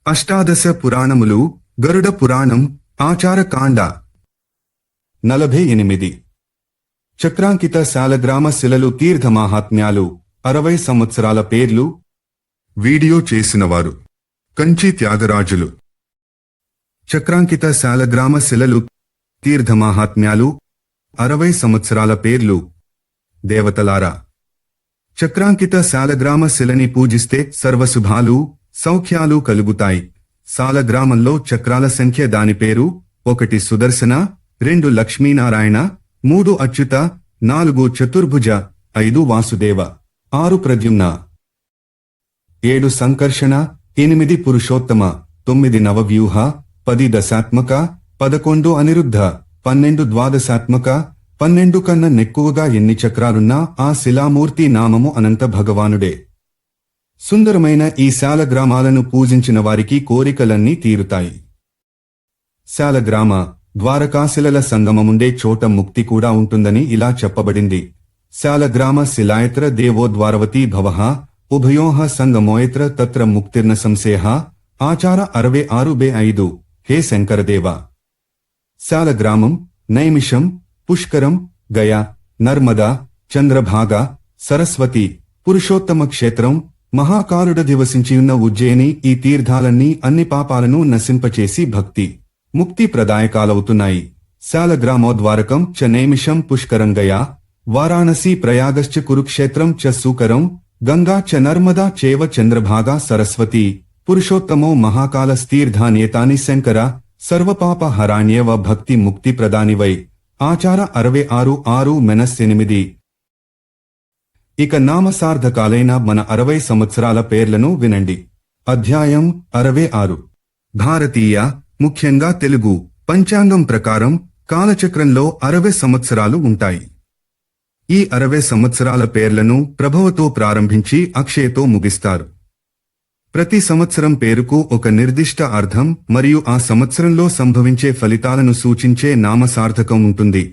అష్టాదశ పురాణములు గరుడ పురాణం ఆచారకాండ 48 చక్రాంకిత శాలగ్రామ శిలలు తీర్థమాహాత్మ్యాలు 60 సంవత్సరాల పేర్లు. వీడియో చేసినవారు కంచి త్యాగరాజులు. చక్రాంకిత శాలగ్రామ శిలలు తీర్థమాహాత్మ్యాలు 60 సంవత్సరాల పేర్లు. దేవతలారా, చక్రాంకిత శాలగ్రామ శిలని పూజిస్తే సర్వశుభాలు సౌఖ్యాలు కలుగుతాయి. శాలగ్రామంలో చక్రాల సంఖ్య దాని పేరు: 1 సుదర్శన, 2 లక్ష్మీనారాయణ, 3 అచ్యుత, 4 చతుర్భుజ, 5 వాసుదేవ, 6 ప్రద్యుమ్న, 7 సంకర్షణ, 8 పురుషోత్తమ, 9 నవవ్యూహ, 10 దశాత్మక, 11 అనిరుద్ధ, 12 ద్వాదశాత్మక, 12 కన్నా నెక్కువగా ఎన్ని చక్రాలున్నా ఆ శిలామూర్తి నామము అనంత భగవానుడే. సుందరమైన ఈ శాలగ్రామాలను పూజించిన వారికి కోరికలన్నీ తీరుతాయి. శాలగ్రామ ద్వారకాశిలల సంగమముండే చోట ముక్తి కూడా ఉంటుందని ఇలా చెప్పబడింది. శాలగ్రామ శిలాయత్ర దేవో ద్వారవతీ భవః ఉభయోః సంగమోయత్ర తత్ర ముక్తిర్న సంశయః. ఆచార 66/5. హే శంకరదేవ, శాలగ్రామం, నైమిషం, పుష్కరం, గయ, నర్మదా, చంద్రభాగ, సరస్వతి, పురుషోత్తమ క్షేత్రం, మహాకాలుడ దివసించియున్న ఉజ్జయిని ఈ తీర్థాలన్నీ అన్ని పాపాలను నశింపచేసి భక్తి ముక్తి ప్రదాయకాలవుతున్నాయి. శాలగ్రామోద్వారకం చ నైమిషం పుష్కరం గయా వారాణసీ ప్రయాగశ్చ కురుక్షేత్రం చ సూకరం గంగా చ నర్మదా చేవ చంద్రభాగా సరస్వతి పురుషోత్తమో మహాకాలస్తీర్థాన్యేతాని శంకర సర్వపాప హరాణ్యేవ భక్తి ముక్తి ప్రదానివై. ఆచార 66/8. ఇక నామసార్థకాలైన మన 60 సంవత్సరాల పేర్లను వినండి. అధ్యాయం 66. భారతీయ, ముఖ్యంగా తెలుగు పంచాంగం ప్రకారం కాలచక్రంలో 60 సంవత్సరాలు ఉంటాయి. ఈ 60 సంవత్సరాల పేర్లను ప్రభవతో ప్రారంభించి అక్షయతో ముగిస్తారు. ప్రతి సంవత్సరం పేరుకు ఒక నిర్దిష్ట అర్థం మరియు ఆ సంవత్సరంలో సంభవించే ఫలితాలను సూచించే నామసార్థకం ఉంటుంది.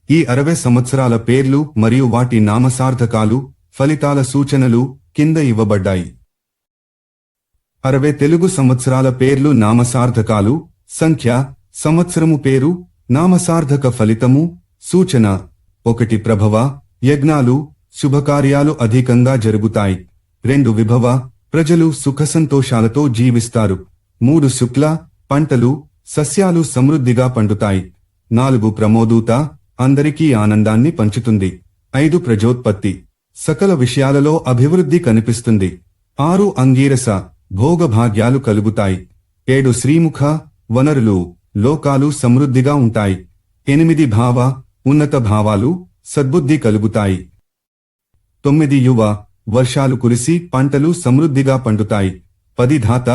ఈ 60 సంవత్సరాల పేర్లు మరియు వాటి నామసార్థకాలు, ఫలితాల సూచనలు కింద ఇవ్వబడ్డాయి. 60 తెలుగు సంవత్సరాల పేర్లు. నామసార్థకాలు: సంఖ్య, సంవత్సరము పేరు, నామసార్థక ఫలితము, సూచన. 1 ప్రభవ, యజ్ఞాలు, శుభకార్యాలు అధికంగా జరుగుతాయి. 2 విభవ, ప్రజలు సుఖసంతోషాలతో జీవిస్తారు. 3 శుక్ల, పంటలు, సస్యాలు సమృద్ధిగా పండుతాయి. 4 ప్రమోదూత, అందరికీ ఆనందాన్ని పంచుతుంది. 5 ప్రజోత్పత్తి, సకల విషయాలలో అభివృద్ధి కనిపిస్తుంది. 6 అంగీరస, భోగభాగ్యాలు కలుగుతాయి. 7 శ్రీముఖ, వనరులు, లోకాలు సమృద్ధిగా ఉంటాయి. 8 భావ, ఉన్నత భావాలు, సద్బుద్ధి కలుగుతాయి. 9 యువ, వర్షాలు కురిసి పంటలు సమృద్ధిగా పండుతాయి. 10 ధాత,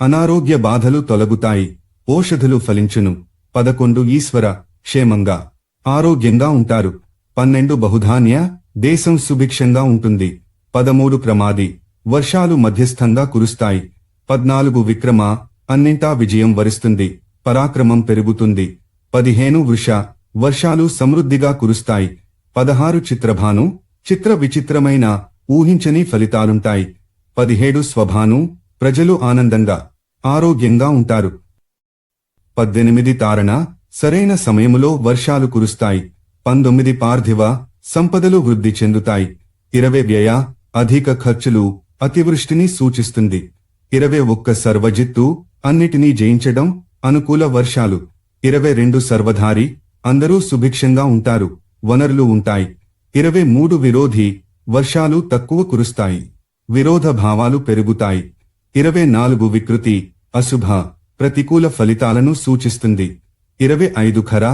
అనారోగ్య బాధలు తొలగుతాయి, ఓషధులు ఫలించును. 11 ఈశ్వర, క్షేమంగా, ఆరోగ్యంగా ఉంటారు. 12 బహుధాన్య, దేశం సుభిక్షంగా ఉంటుంది. 13 ప్రమాది, వర్షాలు మధ్యస్థంగా కురుస్తాయి. 14 విక్రమ, అన్నింటా విజయం వరిస్తుంది, పరాక్రమం పెరుగుతుంది. 15 వృష, వర్షాలు సమృద్ధిగా కురుస్తాయి. 16 చిత్రభాను, చిత్ర విచిత్రమైన ఊహించని ఫలితాలుంటాయి. 17 స్వభాను, ప్రజలు ఆనందంగా, ఆరోగ్యంగా ఉంటారు. 18 తారణ, సరైన సమయములో వర్షాలు కురుస్తాయి. 19 పార్థివ, సంపదలు వృద్ధి చెందుతాయి. 20 వ్యయ, అధిక ఖర్చులు, అతివృష్టిని సూచిస్తుంది. 21 సర్వజిత్తు, అన్నిటినీ జయించడం, అనుకూల వర్షాలు. 22 సర్వధారి, అందరూ సుభిక్షంగా ఉంటారు, వనరులు ఉంటాయి. 23 విరోధి, వర్షాలు తక్కువ కురుస్తాయి, విరోధ భావాలు పెరుగుతాయి. 24 వికృతి, అశుభ, ప్రతికూల ఫలితాలను సూచిస్తుంది. 25 ఖర,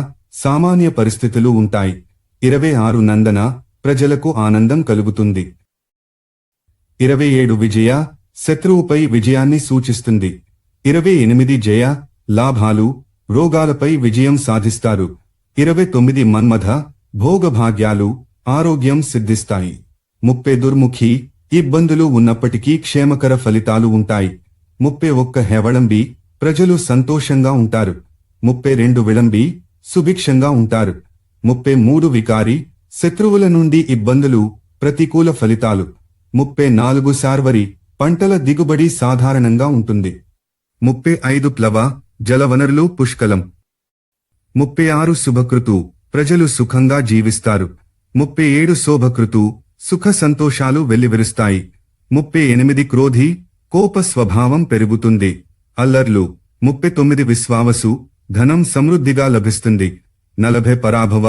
సామాన్య పరిస్థితులు ఉంటాయి. 26 నందన, ప్రజలకు ఆనందం కలుగుతుంది. 27 విజయ, శత్రువుపై విజయాన్ని సూచిస్తుంది. 28 జయ, లాభాలు, రోగాలపై విజయం సాధిస్తారు. 29 మన్మథ, భోగభాగ్యాలు, ఆరోగ్యం సిద్ధిస్తాయి. 30 దుర్ముఖి, ఇబ్బందులు ఉన్నప్పటికీ క్షేమకర ఫలితాలు ఉంటాయి. 31 హెవళంబి, ప్రజలు సంతోషంగా ఉంటారు. 32 విళంబి, సుభిక్షంగా ఉంటారు. 33 వికారి, శత్రువుల నుండి ఇబ్బందులు, ప్రతికూల ఫలితాలు. 34 శార్వరి, పంటల దిగుబడి సాధారణంగా ఉంటుంది. 35 ప్లవ జలవనరులు పుష్కలం. 36 శుభకృతు ప్రజలు సుఖంగా జీవిస్తారు. 37 శోభకృతు సుఖ సంతోషాలు వెల్లివిరుస్తాయి. 38 క్రోధి కోప స్వభావం పెరుగుతుంది. అల్లర్లు. 39 విశ్వావసు ధనం సమృద్ధిగా లభిస్తుంది. 40 పరాభవ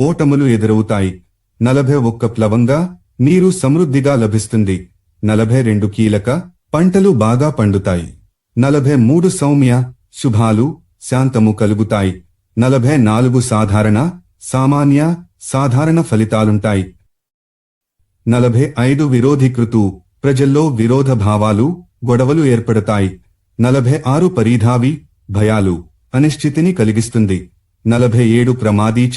ఓటములు ఎదురవుతాయి. 41 ప్లవంగా నీరు సమృద్ధిగా లభిస్తుంది. 42 కీలక పంటలు బాగా పండుతాయి. 43 సౌమ్య శుభాలు శాంతము కలుగుతాయి. 44 సాధారణ సాధారణ ఫలితాలుంటాయి. 45 విరోధీకృతు ప్రజల్లో విరోధ భావాలు గొడవలు ఏర్పడతాయి. 46 పరిధావి భయాలు అనిశ్చితిని కలిగిస్తుంది. 47 ప్రమాదీచ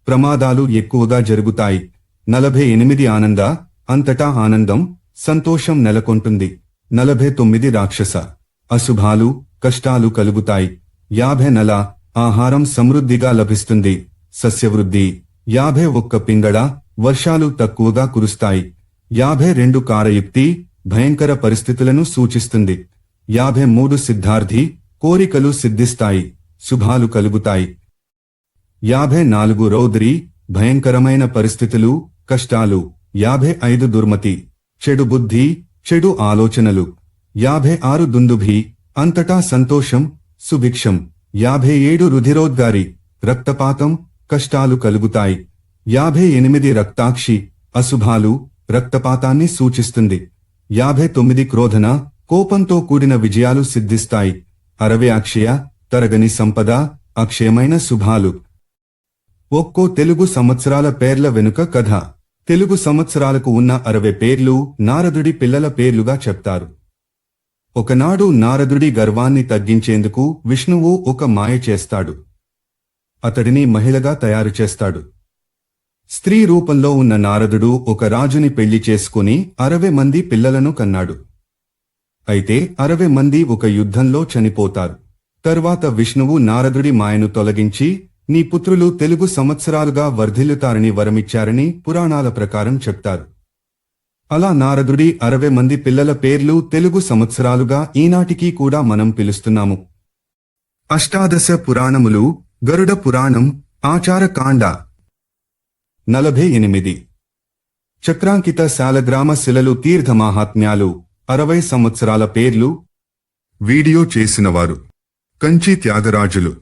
ప్రమాదాలు ఎక్కువగా జరుగుతాయి. 48 ఆనంద అంతటా ఆనందం సంతోషం నెలకొంటుంది. 49 రాక్షస అశుభాలు కష్టాలు కలుగుతాయి. 50 నల ఆహారం సమృద్ధిగా లభిస్తుంది. సస్యవృద్ధి. 51 పింగళ వర్షాలు తక్కువగా కురుస్తాయి. 52 కారయుక్తి భయంకర పరిస్థితులను సూచిస్తుంది. 53 సిద్ధార్థి కోరికలు సిద్ధిస్తాయి శుభాలు కలుగుతాయి. 54 రౌద్రి భయంకరమైన పరిస్థితులు కష్టాలు. 55 దుర్మతి చెడు బుద్ధి చెడు ఆలోచనలు. 56 దుందుభి అంతటా సంతోషం సుభిక్షం. 57 రుధిరోద్గారి రక్తపాతం కష్టాలు కలుగుతాయి. 58 రక్తాక్షి అశుభాలు రక్తపాతాన్ని సూచిస్తుంది. 59 క్రోధన కోపంతో కూడిన విజయాలు సిద్ధిస్తాయి. 60 అక్షయ తరగని సంపద అక్షయమైన శుభాలు. ఒక్కో తెలుగు సంవత్సరాల పేర్ల వెనుక కథ. తెలుగు సంవత్సరాలకు ఉన్న 60 పేర్లు నారదుడి పిల్లల పేర్లుగా చెప్తారు. ఒకనాడు నారదుడి గర్వాన్ని తగ్గించేందుకు విష్ణువు ఒక మాయ చేస్తాడు. అతడిని మహిళగా తయారు చేస్తాడు. స్త్రీ రూపంలో ఉన్న నారదుడు ఒక రాజుని పెళ్లి చేసుకుని 60 మంది పిల్లలను కన్నాడు. అయితే 60 మంది ఒక యుద్ధంలో చనిపోతారు. తర్వాత విష్ణువు నారదుడి మాయను తొలగించి నీ పుత్రులు తెలుగు సంవత్సరాలుగా వర్ధిల్లుతారని వరమిచ్చారని పురాణాల ప్రకారం చెప్తారు. అలా నారదుడి 60 మంది పిల్లల పేర్లు తెలుగు సంవత్సరాలుగా ఈనాటికి కూడా మనం పిలుస్తున్నాము. అష్టాదశ పురాణములు గరుడ పురాణం ఆచారకాండ. 48 చక్రాంకిత శాలగ్రామ శిలలు తీర్థమాహాత్మ్యాలు 60 సంవత్సరాల పేర్లు. వీడియో చేసినవారు కంచి త్యాగరాజులు.